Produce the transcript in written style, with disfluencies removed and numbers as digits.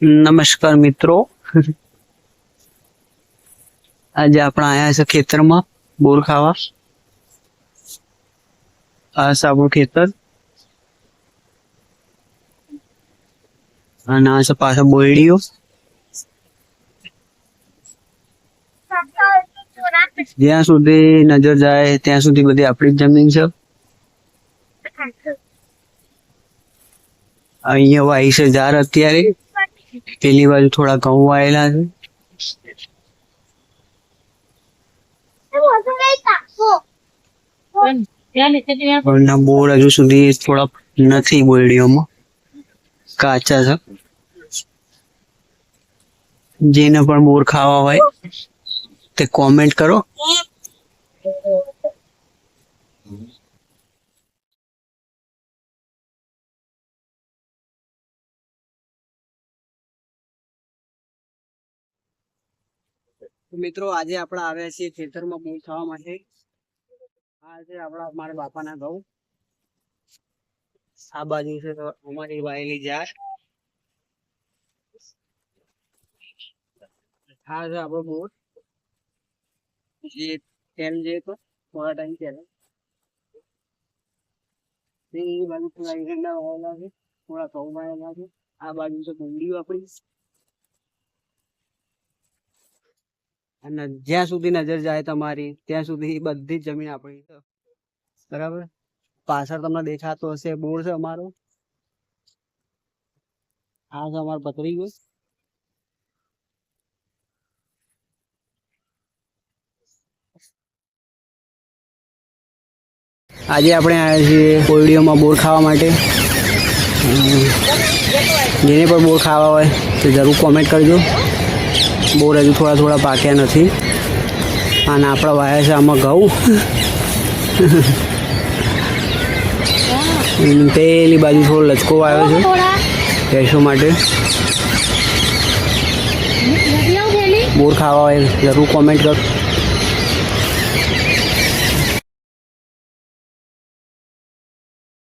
નમસ્કાર મિત્રો, આજે આપણે આયા છે ખેતરમાં બોર ખાવા. આ છે આપણું ખેતર અને આ છે પાછળ બોયડીઓ. જ્યાં સુધી નજર જાય ત્યાં સુધી બધી આપણી જ જમીન છે. અહીંયા વાય છે ઝાડ અત્યારે, પેલી બાજુ થોડા ઘઉં વાયેલા છે. પણ બોર હજુ સુધી થોડા નથી, બોયડીઓમાં કાચા છે. જેને પણ બોર ખાવા હોય તે કોમેન્ટ કરો. મિત્રો, આજે આપણે આવ્યા છીએ ખેતરમાં બોર ખાવા માટે. આ છે આપણા મારા બાપાના ઘઉં. આ બાજુ છે તો અમારી વાયેલી ઝાડ. આ છે આપણો બોર, જે તેમ જે તો થોડા ટાઈમ પહેલા. એ બાજુ થોડા એરંડા વાવેલા છે, થોડા ઘઉં વાયેલા છે. આ બાજુ છે ડુંગળી આપણી. અને જ્યાં સુધી નજર જાય તમારી ત્યાં સુધી બધી જ જમીન આપણી છે, બરાબર. પાછળ તમને દેખાતો હશે બોર છે અમારો. આ છે અમારો પતરીગો. આજે આપણે આવ્યા છીએ કોયડીઓમાં બોર ખાવા માટે. જેને પણ બોર ખાવા હોય તો જરૂર કોમેન્ટ કરજો. બોર હજુ થોડા થોડા પાક્યા નથી. અને આપણા વાયા છે આમાં ઘઉં. પેલી બાજુ થોડો લચકો આવ્યો છે ભેંસો માટે. બોર ખાવા હોય જરૂર કોમેન્ટ કરો.